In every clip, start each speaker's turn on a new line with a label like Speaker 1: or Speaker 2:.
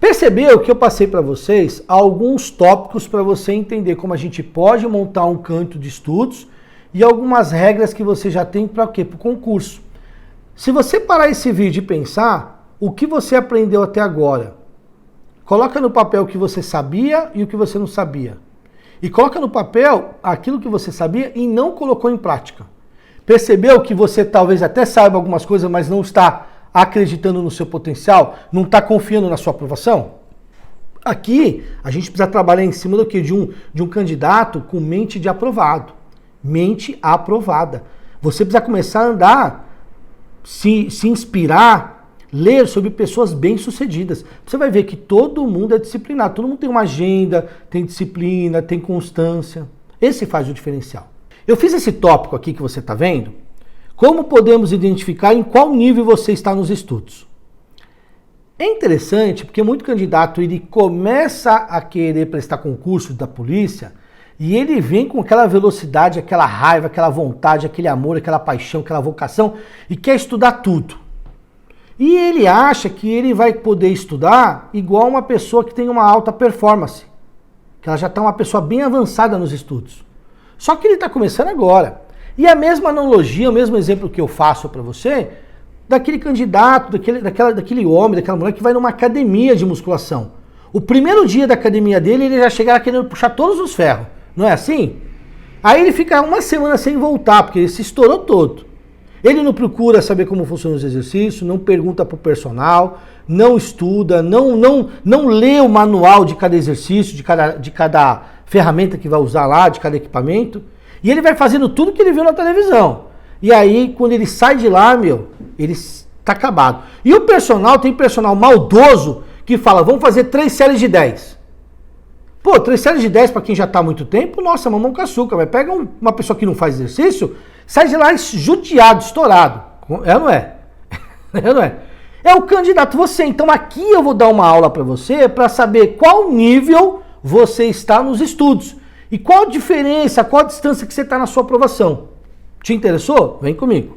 Speaker 1: Percebeu que eu passei para vocês alguns tópicos para você entender como a gente pode montar um canto de estudos e algumas regras que você já tem para o quê? Para o concurso. Se você parar esse vídeo e pensar o que você aprendeu até agora, coloca no papel o que você sabia e o que você não sabia. E coloca no papel aquilo que você sabia e não colocou em prática. Percebeu que você talvez até saiba algumas coisas, mas não está acreditando no seu potencial? Não está confiando na sua aprovação? Aqui, a gente precisa trabalhar em cima do quê? De um candidato com mente de aprovado. Mente aprovada. Você precisa começar a andar, se inspirar, ler sobre pessoas bem-sucedidas. Você vai ver que todo mundo é disciplinado. Todo mundo tem uma agenda, tem disciplina, tem constância. Esse faz o diferencial. Eu fiz esse tópico aqui que você está vendo. Como podemos identificar em qual nível você está nos estudos? É interessante porque muito candidato ele começa a querer prestar concurso da polícia e ele vem com aquela velocidade, aquela raiva, aquela vontade, aquele amor, aquela paixão, aquela vocação e quer estudar tudo. E ele acha que ele vai poder estudar igual uma pessoa que tem uma alta performance, que ela já está uma pessoa bem avançada nos estudos. Só que ele está começando agora. E a mesma analogia, o mesmo exemplo que eu faço para você, daquele candidato, daquele homem, daquela mulher que vai numa academia de musculação. O primeiro dia da academia dele, ele já chega lá querendo puxar todos os ferros. Não é assim? Aí ele fica uma semana sem voltar, porque ele se estourou todo. Ele não procura saber como funcionam os exercícios, não pergunta pro personal, não estuda, não lê o manual de cada exercício, de cada ferramenta que vai usar lá, de cada equipamento. E ele vai fazendo tudo que ele viu na televisão. E aí, quando ele sai de lá, ele tá acabado. E o personal, tem personal maldoso que fala, vamos fazer 3 séries de 10. Pô, 3 séries de 10 para quem já tá há muito tempo, nossa, mamão com açúcar. Mas pega uma pessoa que não faz exercício, sai de lá judiado, estourado. É ou não é? É ou não é? É o candidato você. Então aqui eu vou dar uma aula para você para saber qual nível você está nos estudos. E qual a diferença, qual a distância que você está na sua aprovação. Te interessou? Vem comigo.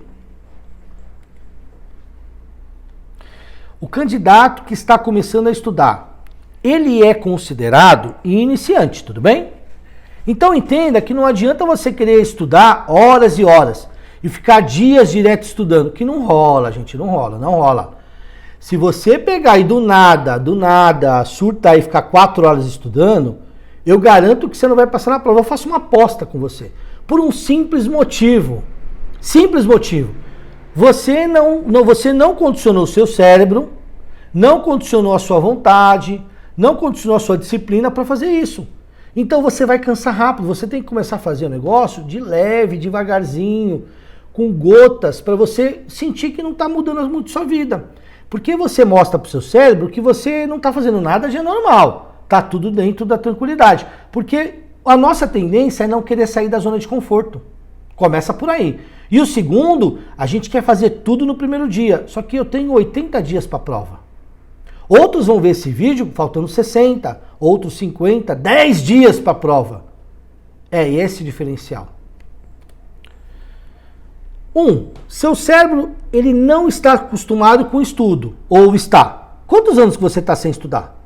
Speaker 1: O candidato que está começando a estudar, ele é considerado iniciante, tudo bem? Então entenda que não adianta você querer estudar horas e horas e ficar dias direto estudando, que não rola, gente, não rola. Se você pegar e do nada, surtar e ficar 4 horas estudando, eu garanto que você não vai passar na prova. Eu faço uma aposta com você. Por um simples motivo. Simples motivo. Você não condicionou o seu cérebro, não condicionou a sua vontade, não condicionou a sua disciplina para fazer isso. Então você vai cansar rápido. Você tem que começar a fazer o negócio de leve, devagarzinho, com gotas, para você sentir que não está mudando muito a sua vida. Porque você mostra para o seu cérebro que você não está fazendo nada de anormal. Tá tudo dentro da tranquilidade. Porque a nossa tendência é não querer sair da zona de conforto. Começa por aí. E o segundo, a gente quer fazer tudo no primeiro dia. Só que eu tenho 80 dias para a prova. Outros vão ver esse vídeo faltando 60, outros 50, 10 dias para a prova. É esse o diferencial. Seu cérebro ele não está acostumado com estudo. Ou está? Quantos anos que você está sem estudar?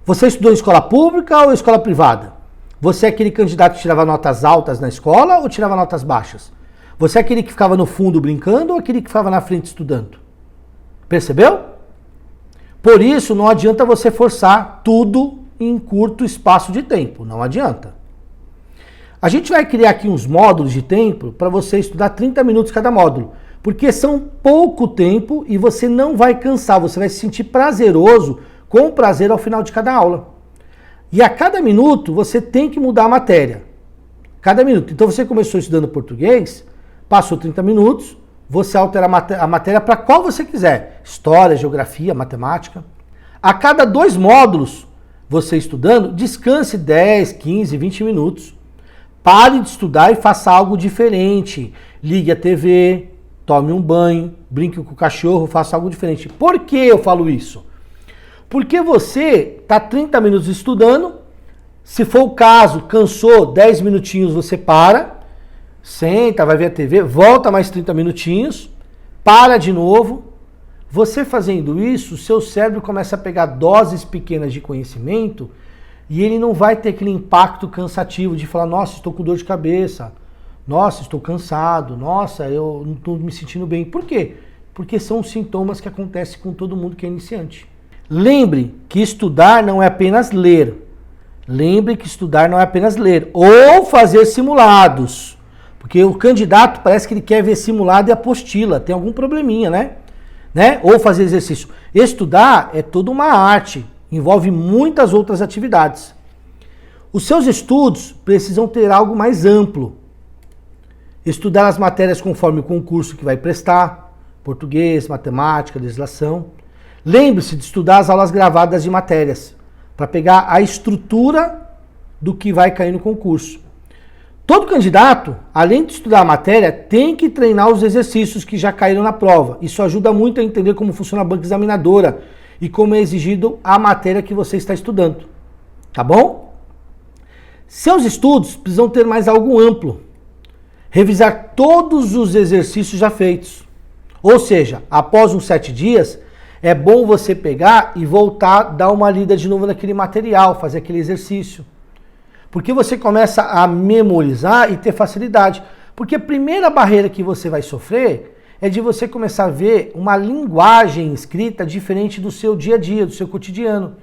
Speaker 1: Você estudou em escola pública ou escola privada? Você é aquele candidato que tirava notas altas na escola ou tirava notas baixas? Você é aquele que ficava no fundo brincando ou aquele que ficava na frente estudando? Percebeu? Por isso, não adianta você forçar tudo em curto espaço de tempo. Não adianta. A gente vai criar aqui uns módulos de tempo para você estudar 30 minutos cada módulo. Porque são pouco tempo e você não vai cansar. Você vai se sentir prazeroso, com prazer ao final de cada aula. E a cada minuto você tem que mudar a matéria. Cada minuto. Então você começou estudando português, passou 30 minutos, você altera a matéria para qual você quiser. História, geografia, matemática. A cada 2 módulos, você estudando, descanse 10, 15, 20 minutos. Pare de estudar e faça algo diferente. Ligue a TV, tome um banho, brinque com o cachorro, faça algo diferente. Por que eu falo isso? Porque você está 30 minutos estudando, se for o caso, cansou, 10 minutinhos você para, senta, vai ver a TV, volta mais 30 minutinhos, para de novo, Você fazendo isso, o seu cérebro começa a pegar doses pequenas de conhecimento e ele não vai ter aquele impacto cansativo de falar, nossa, estou com dor de cabeça, nossa, estou cansado, nossa, eu não estou me sentindo bem. Por quê? Porque são sintomas que acontecem com todo mundo que é iniciante. Lembre que estudar não é apenas ler. Lembre que estudar não é apenas ler ou fazer simulados. Porque o candidato parece que ele quer ver simulado e apostila, tem algum probleminha, né? Ou fazer exercício. Estudar é toda uma arte, envolve muitas outras atividades. Os seus estudos precisam ter algo mais amplo. Estudar as matérias conforme o concurso que vai prestar, português, matemática, legislação. Lembre-se de estudar as aulas gravadas de matérias, para pegar a estrutura do que vai cair no concurso. Todo candidato, além de estudar a matéria, tem que treinar os exercícios que já caíram na prova. Isso ajuda muito a entender como funciona a banca examinadora e como é exigido a matéria que você está estudando. Tá bom? Seus estudos precisam ter mais algo amplo. Revisar todos os exercícios já feitos. Ou seja, após uns 7 dias, é bom você pegar e voltar, dar uma lida de novo naquele material, fazer aquele exercício. Porque você começa a memorizar e ter facilidade. Porque a primeira barreira que você vai sofrer é de você começar a ver uma linguagem escrita diferente do seu dia a dia, do seu cotidiano.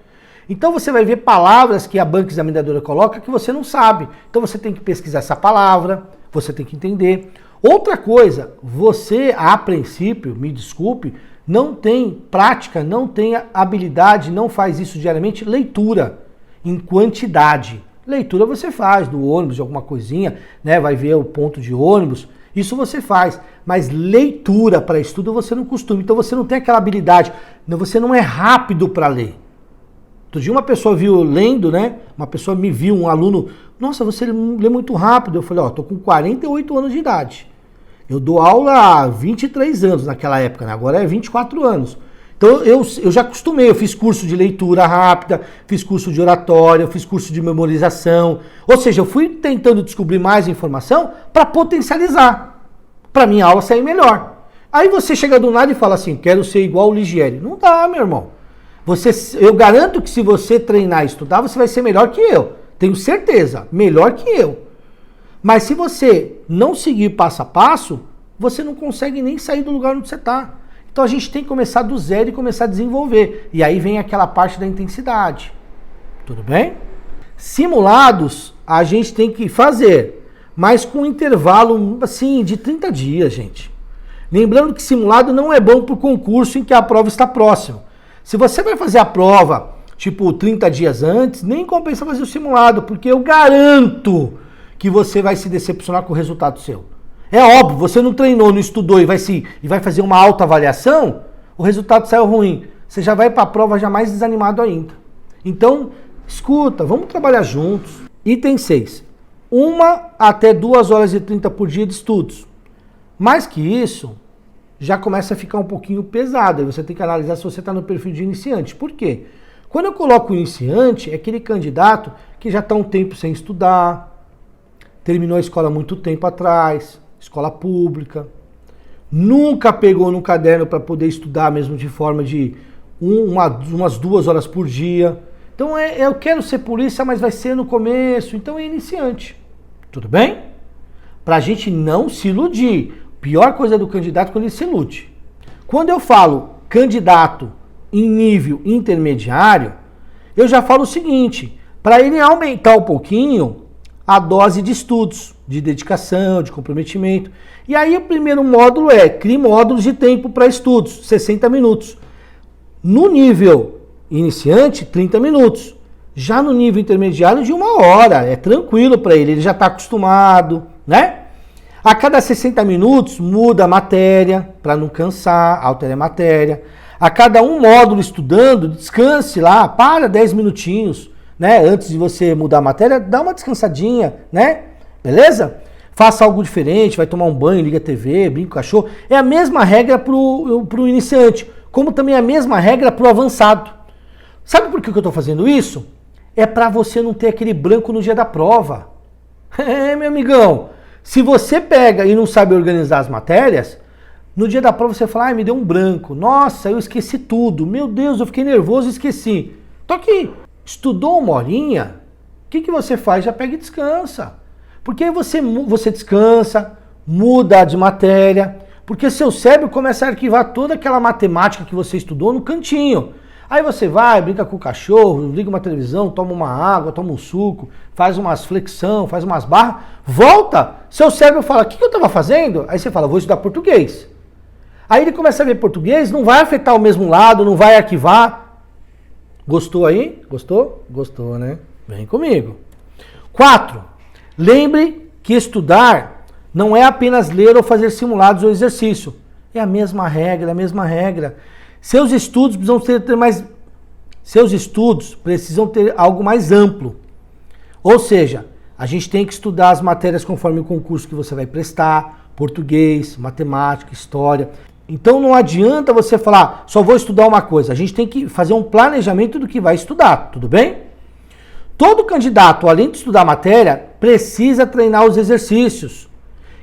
Speaker 1: Então você vai ver palavras que a banca examinadora coloca que você não sabe. Então você tem que pesquisar essa palavra, você tem que entender. Outra coisa, você, a princípio, me desculpe, não tem prática, não tem habilidade, não faz isso diariamente, leitura em quantidade. Leitura você faz do ônibus, de alguma coisinha, né? Vai ver o ponto de ônibus, isso você faz. Mas leitura para estudo você não costuma, então você não tem aquela habilidade, você não é rápido para ler. Outro dia uma pessoa viu lendo, né? Uma pessoa me viu, um aluno, nossa, você lê muito rápido. Eu falei, tô com 48 anos de idade. Eu dou aula há 23 anos naquela época, né? Agora é 24 anos. Então eu já acostumei, eu fiz curso de leitura rápida, fiz curso de oratória, eu fiz curso de memorização. Ou seja, eu fui tentando descobrir mais informação para potencializar, para minha aula sair melhor. Aí você chega do nada e fala assim, quero ser igual o Ligieri. Não dá, meu irmão. Eu garanto que se você treinar e estudar, você vai ser melhor que eu. Tenho certeza, melhor que eu. Mas se você não seguir passo a passo, você não consegue nem sair do lugar onde você está. Então a gente tem que começar do zero e começar a desenvolver. E aí vem aquela parte da intensidade. Tudo bem? Simulados a gente tem que fazer, mas com um intervalo assim de 30 dias, gente. Lembrando que simulado não é bom para o concurso em que a prova está próxima. Se você vai fazer a prova, tipo 30 dias antes, nem compensa fazer o simulado, porque eu garanto que você vai se decepcionar com o resultado seu. É óbvio, você não treinou, não estudou e vai fazer uma autoavaliação, o resultado saiu ruim. Você já vai para a prova já mais desanimado ainda. Então, escuta, vamos trabalhar juntos. Item 6. 1 até 2 horas e 30 por dia de estudos. Mais que isso, já começa a ficar um pouquinho pesado. Aí você tem que analisar se você está no perfil de iniciante. Por quê? Quando eu coloco o iniciante, é aquele candidato que já está um tempo sem estudar, terminou a escola há muito tempo atrás, escola pública, nunca pegou no caderno para poder estudar mesmo de forma de umas 2 horas por dia. Então eu quero ser polícia, mas vai ser no começo, então é iniciante. Tudo bem? Para a gente não se iludir. Pior coisa do candidato é quando ele se ilude. Quando eu falo candidato em nível intermediário, eu já falo o seguinte, para ele aumentar um pouquinho a dose de estudos, de dedicação, de comprometimento. E aí o primeiro módulo crie módulos de tempo para estudos, 60 minutos. No nível iniciante, 30 minutos. Já no nível intermediário, de 1 hora. É tranquilo para ele já está acostumado, né? A cada 60 minutos, muda a matéria, para não cansar, altere a matéria. A cada um módulo estudando, descanse lá, para 10 minutinhos, né? Antes de você mudar a matéria, dá uma descansadinha, né? Beleza? Faça algo diferente, vai tomar um banho, liga a TV, brinca com o cachorro. É a mesma regra pro iniciante, como também é a mesma regra pro avançado. Sabe por que eu estou fazendo isso? É para você não ter aquele branco no dia da prova. Meu amigão, se você pega e não sabe organizar as matérias, No dia da prova você fala, me deu um branco. Nossa, eu esqueci tudo. Meu Deus, eu fiquei nervoso e esqueci. Tô aqui. Estudou uma horinha, o que você faz? Já pega e descansa. Porque aí você descansa, muda de matéria, porque seu cérebro começa a arquivar toda aquela matemática que você estudou no cantinho. Aí você vai, brinca com o cachorro, liga uma televisão, toma uma água, toma um suco, faz umas flexão, faz umas barras, volta, seu cérebro fala, o que eu estava fazendo? Aí você fala, vou estudar português. Aí ele começa a ver português, não vai afetar o mesmo lado, não vai arquivar. Gostou aí? Gostou? Gostou, né? Vem comigo. 4. Lembre que estudar não é apenas ler ou fazer simulados ou exercício. É a mesma regra, a mesma regra. Seus estudos precisam ter algo mais amplo. Ou seja, a gente tem que estudar as matérias conforme o concurso que você vai prestar, português, matemática, história. Então não adianta você falar, só vou estudar uma coisa. A gente tem que fazer um planejamento do que vai estudar, tudo bem? Todo candidato, além de estudar a matéria, precisa treinar os exercícios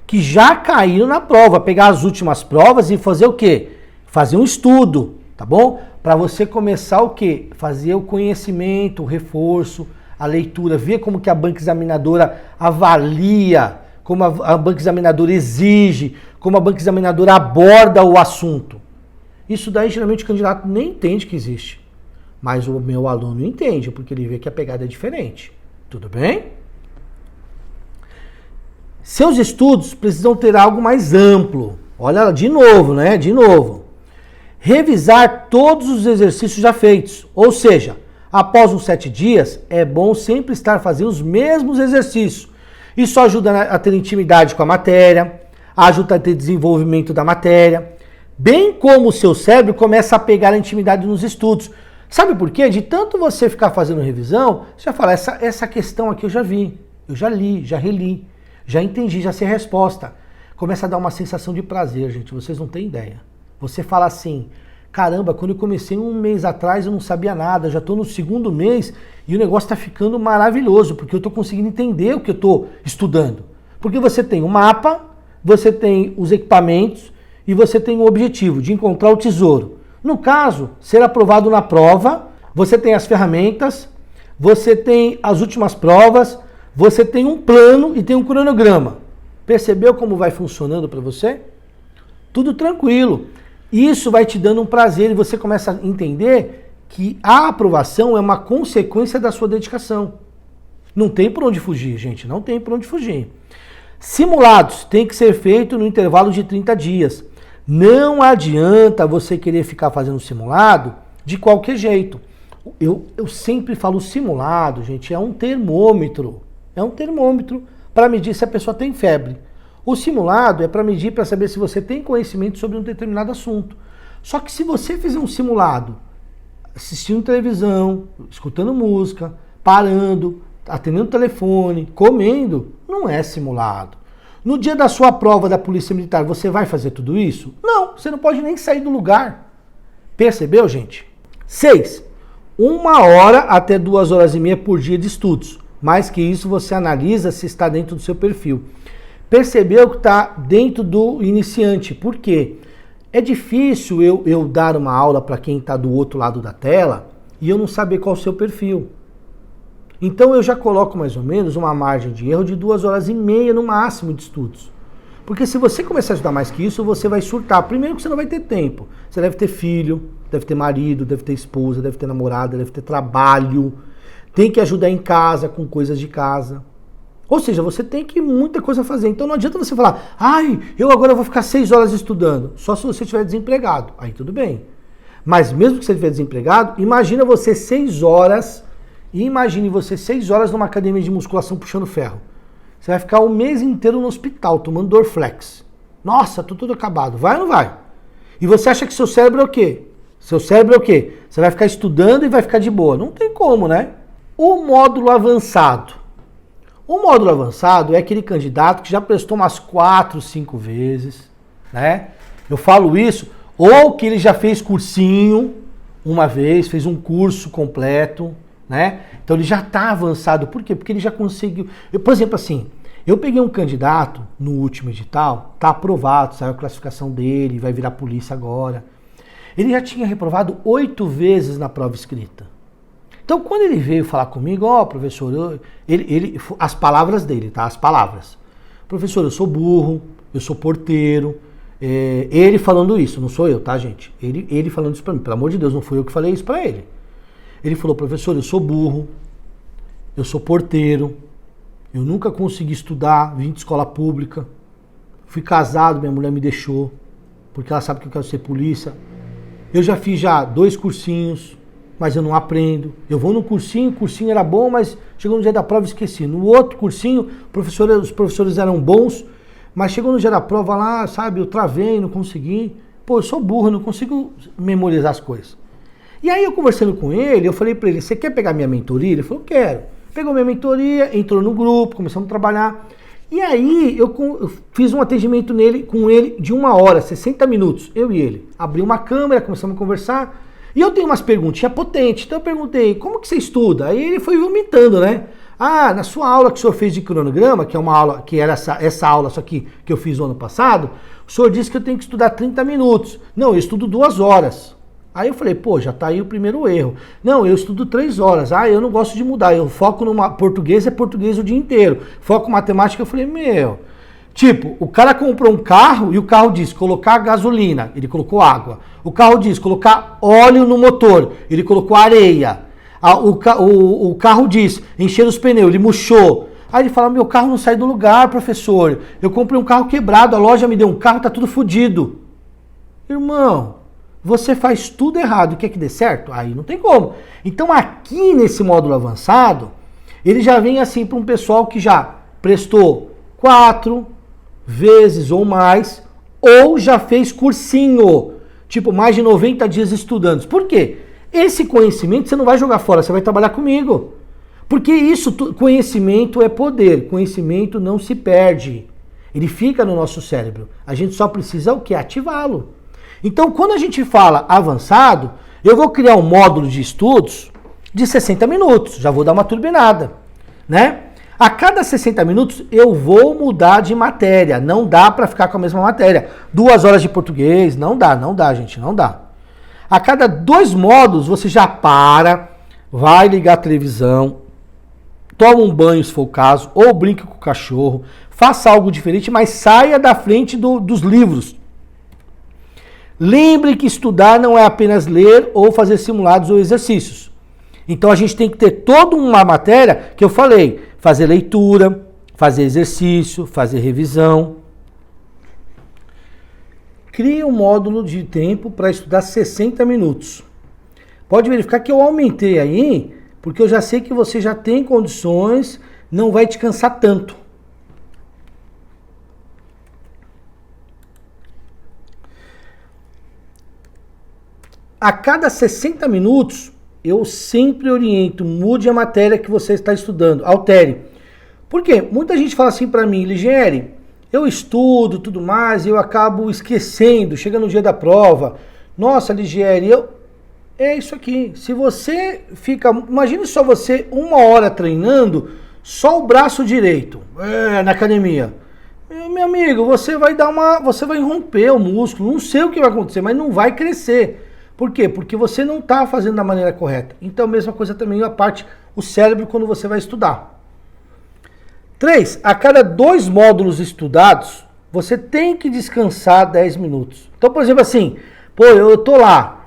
Speaker 1: que já caíram na prova, pegar as últimas provas e fazer o quê? Fazer um estudo, tá bom? Para você começar o quê? Fazer o conhecimento, o reforço, a leitura, ver como que a banca examinadora avalia, como a banca examinadora exige, como a banca examinadora aborda o assunto. Isso daí geralmente o candidato nem entende que existe. Mas o meu aluno entende, porque ele vê que a pegada é diferente. Tudo bem? Seus estudos precisam ter algo mais amplo. Olha, de novo, né? De novo. Revisar todos os exercícios já feitos. Ou seja, após uns 7 dias, é bom sempre estar fazendo os mesmos exercícios. Isso ajuda a ter intimidade com a matéria, ajuda a ter desenvolvimento da matéria, bem como o seu cérebro começa a pegar a intimidade nos estudos. Sabe por quê? De tanto você ficar fazendo revisão, você já fala, essa questão aqui eu já vi, eu já li, já reli, já entendi, já sei a resposta. Começa a dar uma sensação de prazer, gente, vocês não têm ideia. Você fala assim, caramba, quando eu comecei 1 mês atrás eu não sabia nada, já estou no 2º mês e o negócio está ficando maravilhoso, porque eu estou conseguindo entender o que eu estou estudando. Porque você tem um mapa, você tem os equipamentos e você tem o objetivo de encontrar o tesouro. No caso, ser aprovado na prova, você tem as ferramentas, você tem as últimas provas, você tem um plano e tem um cronograma. Percebeu como vai funcionando para você? Tudo tranquilo. Isso vai te dando um prazer e você começa a entender que a aprovação é uma consequência da sua dedicação. Não tem por onde fugir, gente, não tem por onde fugir. Simulados têm que ser feitos no intervalo de 30 dias. Não adianta você querer ficar fazendo simulado de qualquer jeito. Eu sempre falo simulado, gente, é um termômetro. É um termômetro para medir se a pessoa tem febre. O simulado é para medir, para saber se você tem conhecimento sobre um determinado assunto. Só que se você fizer um simulado, assistindo televisão, escutando música, parando, atendendo o telefone, comendo, não é simulado. No dia da sua prova da Polícia Militar, você vai fazer tudo isso? Não, você não pode nem sair do lugar. Percebeu, gente? 6. 1 hora até 2 horas e meia por dia de estudos. Mais que isso, você analisa se está dentro do seu perfil. Percebeu que está dentro do iniciante. Por quê? É difícil eu dar uma aula para quem está do outro lado da tela e eu não saber qual é o seu perfil. Então eu já coloco mais ou menos uma margem de erro de 2 horas e meia no máximo de estudos. Porque se você começar a estudar mais que isso, você vai surtar. Primeiro que você não vai ter tempo. Você deve ter filho, deve ter marido, deve ter esposa, deve ter namorada, deve ter trabalho. Tem que ajudar em casa, com coisas de casa. Ou seja, você tem que muita coisa fazer. Então não adianta você falar, eu agora vou ficar 6 horas estudando. Só se você estiver desempregado. Aí tudo bem. Mas mesmo que você estiver desempregado, imagina você 6 horas... E imagine você 6 horas numa academia de musculação puxando ferro. Você vai ficar 1 mês inteiro no hospital tomando Dorflex. Nossa, tô tudo acabado. Vai ou não vai? E você acha que seu cérebro é o quê? Seu cérebro é o quê? Você vai ficar estudando e vai ficar de boa. Não tem como, né? O módulo avançado. O módulo avançado é aquele candidato que já prestou umas 4, 5 vezes, né? Eu falo isso, ou que ele já fez cursinho uma vez, fez um curso completo, né? Então ele já está avançado. Por quê? Porque ele já conseguiu... por exemplo, assim, Eu peguei um candidato no último edital, tá aprovado, saiu a classificação dele, vai virar polícia agora. Ele já tinha reprovado 8 vezes na prova escrita. Então, quando ele veio falar comigo, professor, as palavras dele, tá? As palavras. Professor, eu sou burro, eu sou porteiro. Ele falando isso, não sou eu, tá, gente? Ele falando isso pra mim. Pelo amor de Deus, não fui eu que falei isso pra ele. Ele falou, professor, eu sou burro, eu sou porteiro, eu nunca consegui estudar, vim de escola pública, fui casado, minha mulher me deixou, porque ela sabe que eu quero ser polícia. Eu já fiz 2 cursinhos, mas eu não aprendo. Eu vou no cursinho, o cursinho era bom, mas chegou no dia da prova e esqueci. No outro cursinho, os professores eram bons, mas chegou no dia da prova lá, sabe, eu travei, não consegui. Pô, eu sou burro, eu não consigo memorizar as coisas. E aí eu conversando com ele, eu falei pra ele, você quer pegar minha mentoria? Ele falou, quero. Pegou minha mentoria, entrou no grupo, começamos a trabalhar. E aí eu fiz um atendimento com ele de 1 hora, 60 minutos, eu e ele. Abri uma câmera, começamos a conversar. E eu tenho umas perguntinhas potentes, então eu perguntei, como que você estuda? Aí ele foi vomitando, né? Na sua aula que o senhor fez de cronograma, que é uma aula, que era essa aula, só que eu fiz no ano passado, o senhor disse que eu tenho que estudar 30 minutos. Não, eu estudo 2 horas. Aí eu falei, pô, já tá aí o primeiro erro. Não, eu estudo 3 horas. Eu não gosto de mudar. Eu foco numa português, é português o dia inteiro. Foco matemática, eu falei, tipo, o cara comprou um carro e o carro diz colocar gasolina, ele colocou água. O carro diz colocar óleo no motor, ele colocou areia. O carro diz encher os pneus, ele murchou. Aí ele fala, meu carro não sai do lugar, professor. Eu comprei um carro quebrado, a loja me deu um carro, tá tudo fodido. Irmão, você faz tudo errado, quer que dê certo? Aí não tem como. Então aqui nesse módulo avançado, ele já vem assim para um pessoal que já prestou 4 vezes ou mais, ou já fez cursinho, tipo mais de 90 dias estudando. Por quê? Esse conhecimento você não vai jogar fora, você vai trabalhar comigo. Porque conhecimento é poder, conhecimento não se perde. Ele fica no nosso cérebro. A gente só precisa o quê? Ativá-lo. Então, quando a gente fala avançado, eu vou criar um módulo de estudos de 60 minutos. Já vou dar uma turbinada, né? A cada 60 minutos eu vou mudar de matéria. Não dá para ficar com a mesma matéria. 2 horas de português, não dá, gente, não dá. A cada 2 módulos você já vai ligar a televisão, toma um banho se for o caso, ou brinque com o cachorro, faça algo diferente, mas saia da frente dos livros. Lembre que estudar não é apenas ler ou fazer simulados ou exercícios. Então a gente tem que ter toda uma matéria que eu falei, fazer leitura, fazer exercício, fazer revisão. Crie um módulo de tempo para estudar 60 minutos. Pode verificar que eu aumentei aí, porque eu já sei que você já tem condições, não vai te cansar tanto. A cada 60 minutos, eu sempre oriento, mude a matéria que você está estudando, altere. Por quê? Muita gente fala assim para mim, Ligieri, eu estudo tudo mais e eu acabo esquecendo, chega no dia da prova. Nossa, Ligieri, é isso aqui. Se você fica, imagine só você 1 hora treinando só o braço direito na academia. Meu amigo, você vai romper o músculo, não sei o que vai acontecer, mas não vai crescer. Por quê? Porque você não está fazendo da maneira correta. Então, a mesma coisa também o cérebro quando você vai estudar. 3. A cada 2 módulos estudados, você tem que descansar 10 minutos. Então, por exemplo, assim, eu tô lá,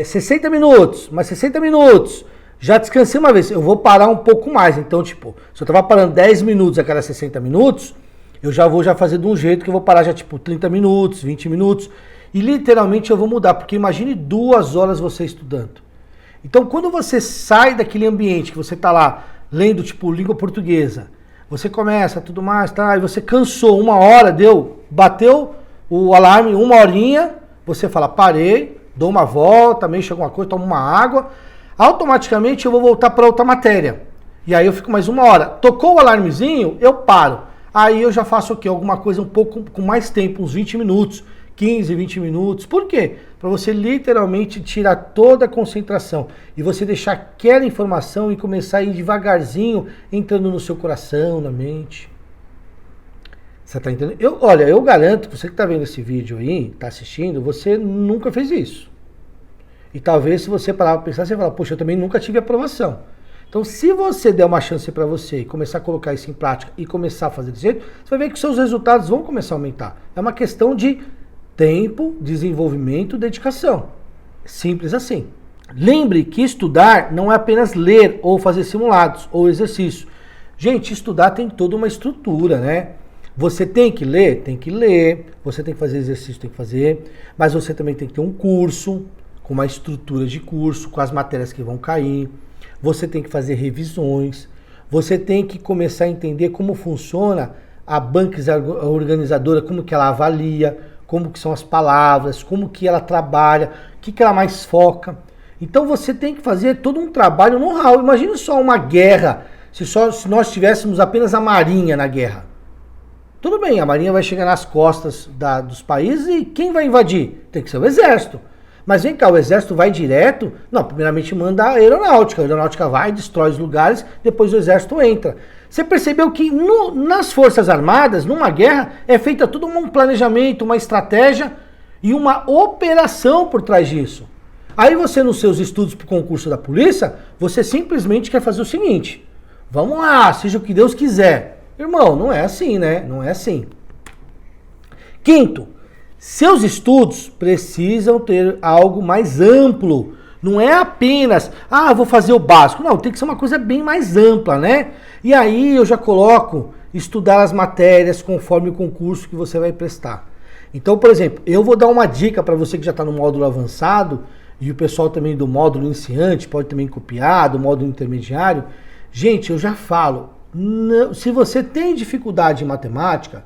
Speaker 1: 60 minutos, mais 60 minutos, já descansei uma vez, eu vou parar um pouco mais. Então, tipo, se eu estava parando 10 minutos a cada 60 minutos, eu já vou fazer de um jeito que eu vou parar já, 30 minutos, 20 minutos. E literalmente eu vou mudar, porque imagine 2 horas você estudando. Então quando você sai daquele ambiente que você está lá lendo língua portuguesa, você começa tudo mais, e você cansou, 1 hora, bateu o alarme, 1 horinha, você fala, parei, dou uma volta, mexo alguma coisa, tomo uma água, automaticamente eu vou voltar para outra matéria. E aí eu fico mais 1 hora. Tocou o alarmezinho, eu paro. Aí eu já faço o quê? Alguma coisa um pouco com mais tempo, uns 20 minutos. 15, 20 minutos. Por quê? Para você literalmente tirar toda a concentração e você deixar aquela informação e começar a ir devagarzinho entrando no seu coração, na mente. Você tá entendendo? Olha, eu garanto que você que tá vendo esse vídeo aí, tá assistindo, você nunca fez isso. E talvez se você parar pra pensar, você fala, poxa, eu também nunca tive aprovação. Então, se você der uma chance para você e começar a colocar isso em prática e começar a fazer desse jeito, você vai ver que os seus resultados vão começar a aumentar. É uma questão de tempo, desenvolvimento, dedicação. Simples assim. Lembre que estudar não é apenas ler ou fazer simulados ou exercício. Gente, estudar tem toda uma estrutura, né? Você tem que ler? Tem que ler. Você tem que fazer exercício? Tem que fazer. Mas você também tem que ter um curso, com uma estrutura de curso, com as matérias que vão cair. Você tem que fazer revisões. Você tem que começar a entender como funciona a banca organizadora, como que ela avalia, como que são as palavras, como que ela trabalha, o que ela mais foca. Então você tem que fazer todo um trabalho know-how. Imagina só uma guerra, se nós tivéssemos apenas a marinha na guerra. Tudo bem, a marinha vai chegar nas costas dos países e quem vai invadir? Tem que ser o exército. Mas vem cá, o exército vai direto? Não, primeiramente manda a aeronáutica vai, destrói os lugares, depois o exército entra. Você percebeu que nas Forças Armadas, numa guerra, é feita todo um planejamento, uma estratégia e uma operação por trás disso. Aí você, nos seus estudos para o concurso da polícia, você simplesmente quer fazer o seguinte, vamos lá, seja o que Deus quiser. Irmão, não é assim, né? Não é assim. Quinto, seus estudos precisam ter algo mais amplo. Não é apenas, vou fazer o básico. Não, tem que ser uma coisa bem mais ampla, né? E aí eu já coloco estudar as matérias conforme o concurso que você vai prestar. Então, por exemplo, eu vou dar uma dica para você que já está no módulo avançado, e o pessoal também do módulo iniciante pode também copiar, do módulo intermediário. Gente, eu já falo, se você tem dificuldade em matemática,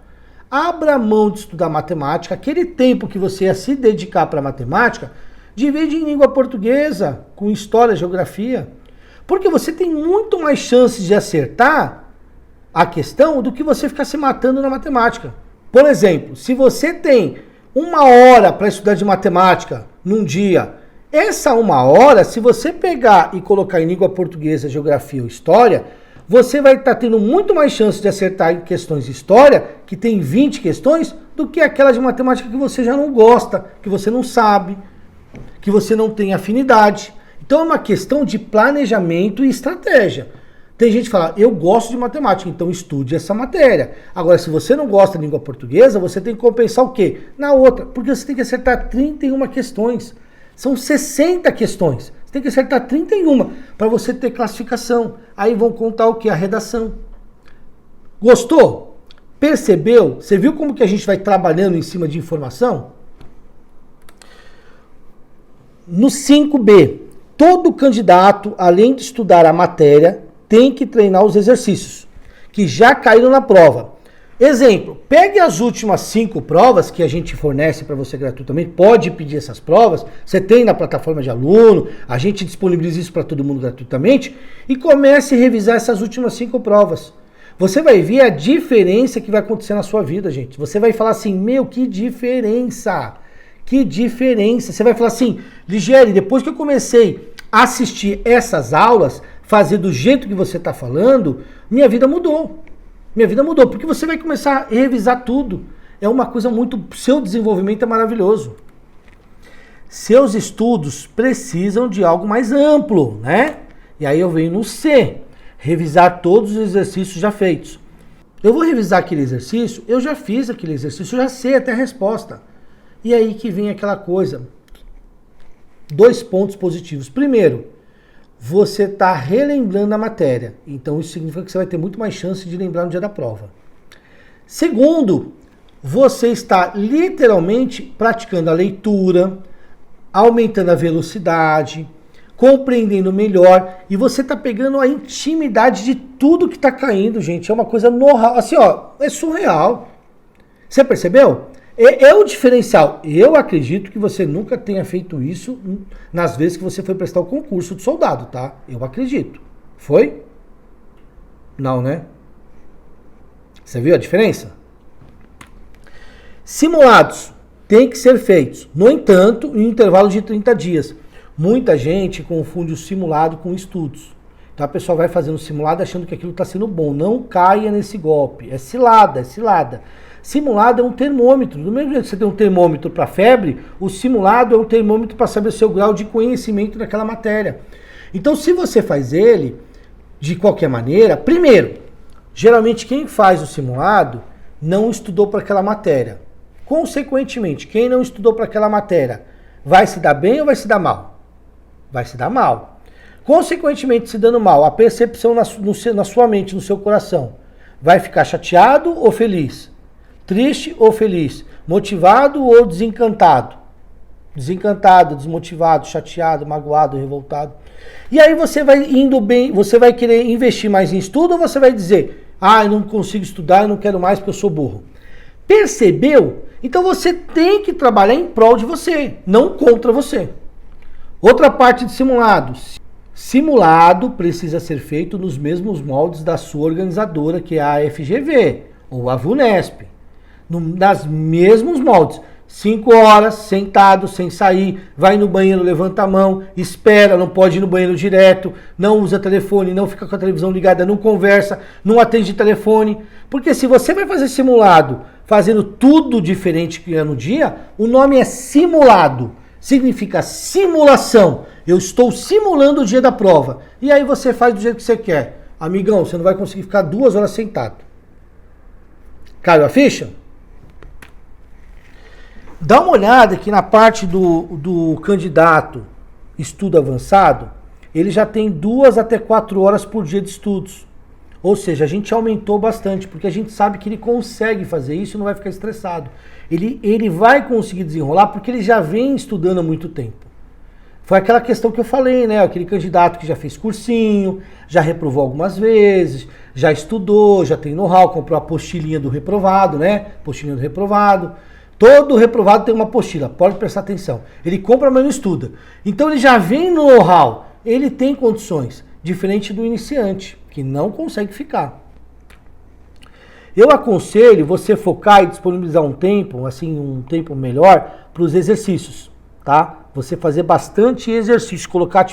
Speaker 1: abra mão de estudar matemática, aquele tempo que você ia se dedicar para matemática, divide em língua portuguesa, com história, geografia, porque você tem muito mais chances de acertar a questão do que você ficar se matando na matemática. Por exemplo, se você tem 1 hora para estudar de matemática num dia, essa 1 hora, se você pegar e colocar em língua portuguesa, geografia ou história, você vai estar tendo muito mais chance de acertar em questões de história, que tem 20 questões, do que aquela de matemática que você já não gosta, que você não sabe, que você não tem afinidade. Então é uma questão de planejamento e estratégia. Tem gente que fala, eu gosto de matemática, então estude essa matéria. Agora, se você não gosta de língua portuguesa, você tem que compensar o quê? Na outra, porque você tem que acertar 31 questões. São 60 questões. Você tem que acertar 31 para você ter classificação. Aí vão contar o que? A redação. Gostou? Percebeu? Você viu como que a gente vai trabalhando em cima de informação? No 5B, todo candidato, além de estudar a matéria, tem que treinar os exercícios, que já caíram na prova. Exemplo, pegue as últimas 5 provas que a gente fornece para você gratuitamente, pode pedir essas provas, você tem na plataforma de aluno, a gente disponibiliza isso para todo mundo gratuitamente, e comece a revisar essas últimas 5 provas. Você vai ver a diferença que vai acontecer na sua vida, gente. Você vai falar assim, meu, que diferença! Que diferença! Você vai falar assim, Ligieri, depois que eu comecei a assistir essas aulas, fazer do jeito que você está falando, minha vida mudou. Minha vida mudou, porque você vai começar a revisar tudo. É uma coisa muito... Seu desenvolvimento é maravilhoso. Seus estudos precisam de algo mais amplo, né? E aí eu venho no C. Revisar todos os exercícios já feitos. Eu vou revisar aquele exercício, eu já fiz aquele exercício, eu já sei até a resposta. E aí que vem aquela coisa. 2 pontos positivos. Primeiro, você está relembrando a matéria. Então isso significa que você vai ter muito mais chance de lembrar no dia da prova. Segundo, você está literalmente praticando a leitura, aumentando a velocidade, compreendendo melhor, e você está pegando a intimidade de tudo que está caindo, gente. É uma coisa normal, assim, ó, é surreal. Você percebeu? É o diferencial. Eu acredito que você nunca tenha feito isso nas vezes que você foi prestar o concurso de soldado, tá? Eu acredito. Foi? Não, né? Você viu a diferença? Simulados têm que ser feitos. No entanto, em intervalo de 30 dias. Muita gente confunde o simulado com estudos. Então a pessoa vai fazendo simulado achando que aquilo está sendo bom. Não caia nesse golpe. É cilada, é cilada. Simulado é um termômetro. Do mesmo jeito que você tem um termômetro para febre, o simulado é um termômetro para saber o seu grau de conhecimento daquela matéria. Então, se você faz ele de qualquer maneira, primeiro, geralmente quem faz o simulado não estudou para aquela matéria. Consequentemente, quem não estudou para aquela matéria vai se dar bem ou vai se dar mal? Vai se dar mal. Consequentemente, se dando mal, a percepção na sua mente, no seu coração, vai ficar chateado ou feliz? Triste ou feliz? Motivado ou desencantado? Desencantado, desmotivado, chateado, magoado, revoltado. E aí você vai indo bem, você vai querer investir mais em estudo ou você vai dizer, eu não consigo estudar, eu não quero mais porque eu sou burro. Percebeu? Então você tem que trabalhar em prol de você, não contra você. Outra parte de simulado. Simulado precisa ser feito nos mesmos moldes da sua organizadora, que é a FGV ou a VUNESP. Nos mesmos moldes. 5 horas, sentado, sem sair, vai no banheiro, levanta a mão, espera, não pode ir no banheiro direto, não usa telefone, não fica com a televisão ligada, não conversa, não atende telefone. Porque se você vai fazer simulado fazendo tudo diferente que é no dia, o nome é simulado. Significa simulação. Eu estou simulando o dia da prova. E aí você faz do jeito que você quer. Amigão, você não vai conseguir ficar 2 horas sentado. Caiu a ficha? Dá uma olhada aqui na parte do candidato estudo avançado. Ele já tem 2 até 4 horas por dia de estudos. Ou seja, a gente aumentou bastante, porque a gente sabe que ele consegue fazer isso e não vai ficar estressado. Ele vai conseguir desenrolar porque ele já vem estudando há muito tempo. Foi aquela questão que eu falei, né? Aquele candidato que já fez cursinho, já reprovou algumas vezes, já estudou, já tem know-how, comprou a apostilinha do reprovado, né? Apostilinha do reprovado. Todo reprovado tem uma apostila, pode prestar atenção. Ele compra, mas não estuda. Então ele já vem no know-how, ele tem condições, diferente do iniciante, que não consegue ficar. Eu aconselho você focar e disponibilizar um tempo, assim, um tempo melhor para os exercícios, tá? Você fazer bastante exercício, colocar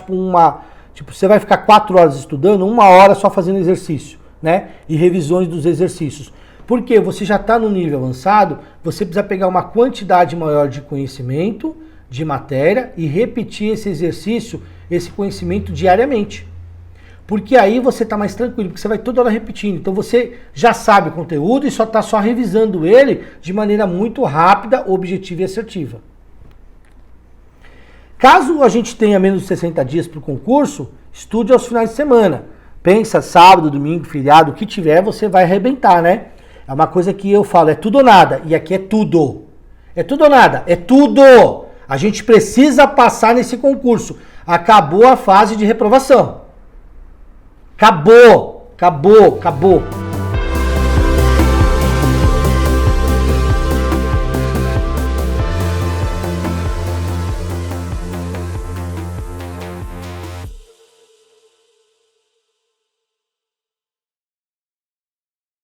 Speaker 1: você vai ficar 4 horas estudando, 1 hora só fazendo exercício, né? E revisões dos exercícios. Porque você já está no nível avançado, você precisa pegar uma quantidade maior de conhecimento, de matéria e repetir esse exercício, esse conhecimento diariamente. Porque aí você está mais tranquilo, porque você vai toda hora repetindo. Então você já sabe o conteúdo e só está só revisando ele de maneira muito rápida, objetiva e assertiva. Caso a gente tenha menos de 60 dias para o concurso, estude aos finais de semana. Pensa sábado, domingo, feriado, o que tiver, você vai arrebentar, né? É uma coisa que eu falo, é tudo ou nada. E aqui é tudo. É tudo ou nada? É tudo! A gente precisa passar nesse concurso. Acabou a fase de reprovação. Acabou, acabou, acabou.